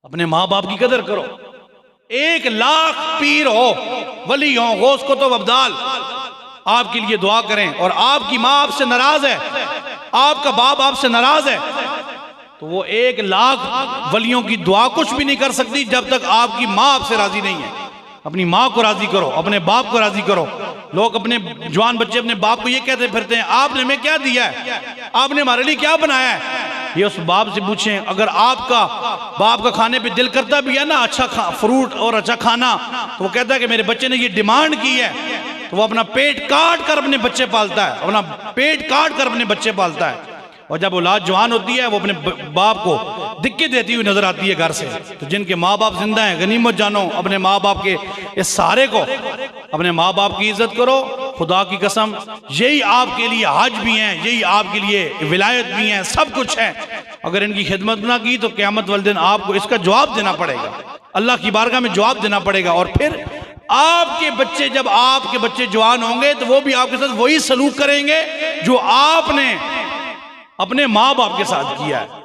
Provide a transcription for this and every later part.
अपने माँ बाप की कदर करो। 1,00,000 पीर हो, वली हो, गौस को तो अब्दाल आपके लिए दुआ करें और आपकी माँ आपसे नाराज है, आपका बाप आपसे नाराज है, तो वो 1,00,000 वलियों की दुआ कुछ भी नहीं कर सकती जब तक आपकी माँ आपसे राजी नहीं है। अपनी माँ को राजी करो, अपने बाप को राजी करो। लोग अपने जवान बच्चे अपने बाप को ये कहते फिरते हैं, आपने हमें क्या दिया है, आपने हमारे लिए क्या बनाया है। ये उस बाप से पूछें, अगर आपका बाप का खाने पे दिल करता भी है ना अच्छा फ्रूट और अच्छा खाना, तो वो कहता है कि मेरे बच्चे ने ये डिमांड की है, तो वो अपना पेट काट कर अपने बच्चे पालता है, अपना पेट काट कर अपने बच्चे पालता है। और जब औलाद जवान होती है वो अपने बाप को दिक्कत देती हुई नजर आती है घर से। तो जिनके माँ बाप जिंदा हैं, गनीमत जानो, अपने माँ बाप के इस सहारे को, अपने माँ बाप की इज्जत करो। खुदा की कसम यही आपके लिए हज भी हैं, यही आपके लिए विलायत भी हैं, सब कुछ है। अगर इनकी खिदमत ना की तो क़यामत वाले दिन आपको इसका जवाब देना पड़ेगा, अल्लाह की बारगाह में जवाब देना पड़ेगा। और फिर आपके बच्चे, जब आपके बच्चे जवान होंगे तो वो भी आपके साथ वही सलूक करेंगे जो आपने अपने माँ बाप के साथ किया है।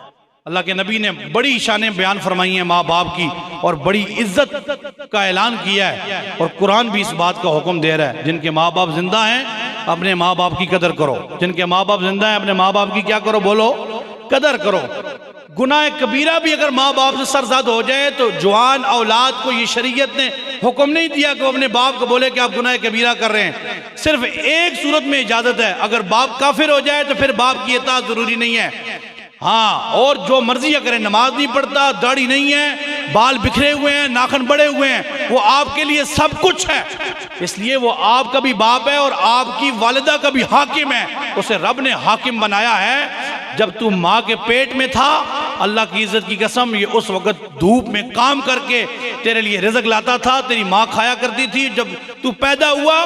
अल्लाह के नबी ने बड़ी शानें बयान फरमाई हैं माँ बाप की और बड़ी इज्जत का ऐलान किया है, और कुरान भी इस बात का हुक्म दे रहा है, जिनके माँ बाप जिंदा हैं अपने माँ बाप की कदर करो। जिनके माँ बाप जिंदा हैं अपने माँ बाप की क्या करो, बोलो, कदर करो। गुनाह कबीरा भी अगर माँ बाप से सरजद हो जाए तो जवान औलाद को ये शरीयत ने हुक्म नहीं दिया कि वो अपने बाप को बोले कि आप गुनाह कबीरा कर रहे हैं। सिर्फ एक सूरत में इजाजत है, अगर बाप काफिर हो जाए तो फिर बाप की इताअत जरूरी नहीं है। हाँ, और जो मर्जी करें, नमाज नहीं पढ़ता, दाढ़ी नहीं है, बाल बिखरे हुए हैं, नाखून बड़े हुए हैं, वो आपके लिए सब कुछ है, इसलिए वो आपका भी बाप है और आपकी वालिदा का भी हाकिम है। उसे रब ने हाकिम बनाया है। जब तू माँ के पेट में था, अल्लाह की इज्जत की कसम, ये उस वक्त धूप में काम करके तेरे लिए रिज़्क लाता था, तेरी माँ खाया करती थी। जब तू पैदा हुआ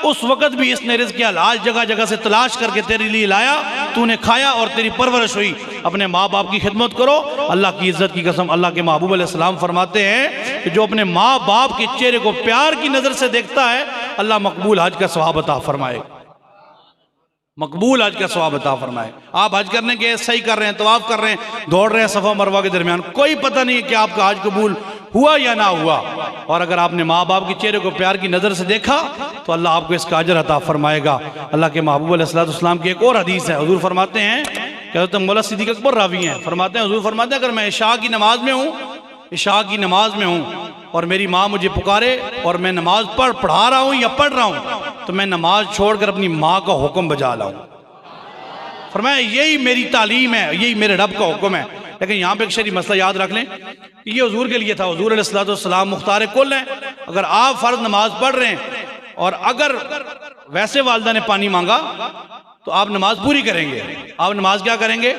उस वक्त भी इसने रिज़्क के हलाल जगह जगह से तलाश करके तेरे लिए लाया, तूने खाया और तेरी परवरिश हुई। अपने माँ बाप की खिदमत करो। अल्लाह की इज्जत की कसम, अल्लाह के महबूब अलैहिस्सलाम फरमाते हैं कि जो अपने माँ बाप के चेहरे को प्यार की नज़र से देखता है, अल्लाह मकबूल हज का सवाब अता फरमाए, मकबूल हज का सवाब अता फरमाए। आप हज करने के सही कर रहे हैं, तवाफ कर रहे हैं, दौड़ रहे हैं सफ़ा मरवा के दरमियान, कोई पता नहीं है कि आपका हज कबूल हुआ या ना हुआ। और अगर आपने माँ बाप के चेहरे को प्यार की नज़र से देखा तो अल्लाह आपको इसका अजर अता फरमाएगा। अल्लाह के महबूब अलैहिस्सलाम की एक और हदीस है, हुजूर फरमाते हैं, कहते हैं मौला सिद्दीक़ अकबर रावी हैं, फरमाते हैं, हुजूर फरमाते हैं, अगर मैं इशा की नमाज में हूँ, इशा की नमाज में हूँ और मेरी माँ मुझे पुकारे और मैं नमाज पढ़ा रहा हूँ या पढ़ रहा हूँ, तो मैं नमाज छोड़कर अपनी माँ का हुक्म बजा लाऊं। फरमाया यही मेरी तालीम है, यही मेरे रब का हुक्म है। लेकिन यहाँ पे एक शरी मसला याद रख लें, ये हुजूर के लिए था। हुजूर अलैहिस्सलाम मुख्तार कुल हैं। अगर आप फर्ज नमाज पढ़ रहे हैं और अगर वैसे वालिदा ने पानी मांगा तो आप नमाज पूरी करेंगे। आप नमाज क्या करेंगे?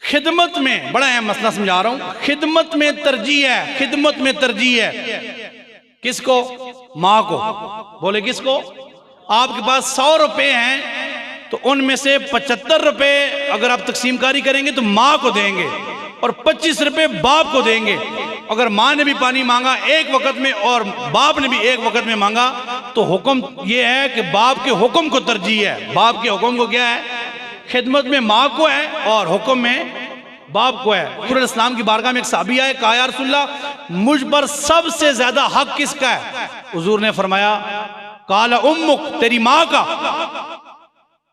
खिदमत में, बड़ा अहम मसला समझा रहा हूं, खिदमत में तरजीह है, खिदमत में तरजीह है। किसको? माँ को। बोले किसको? आपके पास 100 रुपए हैं तो उनमें से 75 रुपए अगर आप तकसीमकारी करेंगे तो माँ को देंगे और 25 रुपए बाप को देंगे। अगर माँ ने भी पानी मांगा एक वक्त में और बाप ने भी एक वक्त में मांगा तो हुक्म यह है कि बाप के हुक्म को तरजीह है। बाप के हुक्म को क्या है? खिदमत में माँ को है और हुक्म में बाप को है। हुजूर इस्लाम की बारगाह में एक सहाबी आए, कहा या रसूलल्लाह मुझ पर सबसे ज्यादा हक किसका है? हुजूर ने फरमाया काला उम्मुक, तेरी माँ का।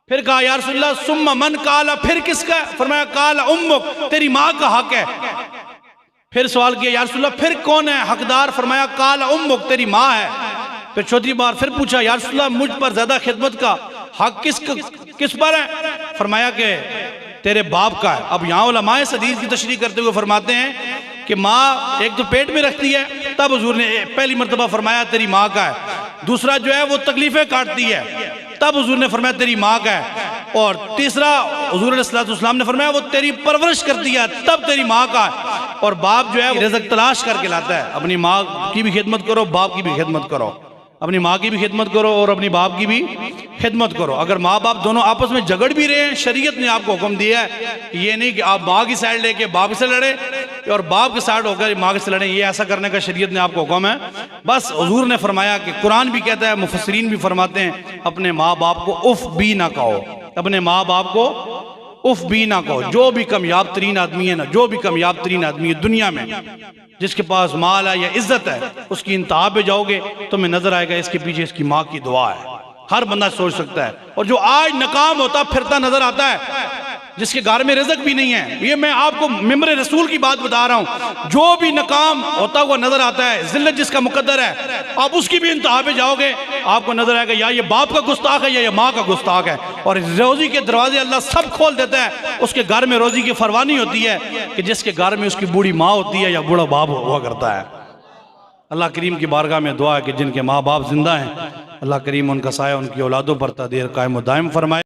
फिर कहा या रसूलल्लाह सुम्मा मन, काला फिर किसका? फरमाया काला उम्मुक, तेरी माँ का हक है। फिर सवाल किया या रसूलल्लाह फिर कौन है हकदार? फरमाया काला उम्मुक, तेरी माँ है। फिर चौथी बार फिर पूछा या रसूलल्लाह मुझ पर ज्यादा खिदमत का हक किस पर है? फरमाया कि तेरे बाप का है। अब यहाँ उलमाए इस हदीस की तशरीह करते हुए फरमाते हैं कि माँ एक तो पेट में रखती है, तब हुजूर ने पहली मरतबा फरमाया तेरी माँ का है। दूसरा जो है वो तकलीफें काटती है, तब हुजूर ने फरमाया तेरी माँ का है। और तीसरा हुजूर अलैहिस्सलाम ने फरमाया वो तेरी परवरिश करती है, तब तेरी माँ का है। और बाप जो है रिज़्क तलाश करके लाता है। अपनी माँ की भी खिदमत करो, बाप की भी खिदमत करो, अपनी माँ की भी खिदमत करो और अपनी बाप की भी खिदमत करो। अगर माँ बाप दोनों आपस में झगड़ भी रहे हैं, शरीयत ने आपको हुक्म दिया है, ये नहीं कि आप माँ की साइड लेके बाप से लड़े और बाप के साइड होकर माँ से लड़े, ये ऐसा करने का शरीयत ने आपको हुक्म है। बस हुजूर ने फरमाया कि कुरान भी कहता है, मुफस्सिरीन भी फरमाते हैं, अपने माँ बाप को उफ भी ना कहो, अपने माँ बाप को उफ भी ना कहो। जो भी कामयाब तरीन आदमी है ना, जो भी कामयाब तरीन आदमी है दुनिया में, जिसके पास माल है या इज्जत है, उसकी इंतहा पे जाओगे तो तुम्हें नजर आएगा इसके पीछे इसकी माँ की दुआ है। हर बंदा सोच सकता है। और जो आज नाकाम होता फिरता नजर आता है, जिसके घर में रिज़्क़ भी नहीं है, ये मैं आपको मिंबर रसूल की बात बता रहा हूँ, जो भी नाकाम होता हुआ नजर आता है, जिल्लत जिसका मुकद्दर है, आप उसकी भी इंतहा पे जाओगे, आपको नजर आएगा या ये बाप का गुस्ताख है या ये माँ का गुस्ताख है। और रोजी के दरवाजे अल्लाह सब खोल देता है। उसके घर में रोजी की फरवानी होती है कि जिसके घर में उसकी बूढ़ी माँ होती है या बूढ़ा बाप हुआ करता है। अल्लाह करीम की बारगाह में दुआ है कि जिनके माँ बाप जिंदा हैं, अल्लाह करीम उनका साया उनकी औलादों पर तदीर कायम व दायम फरमाए।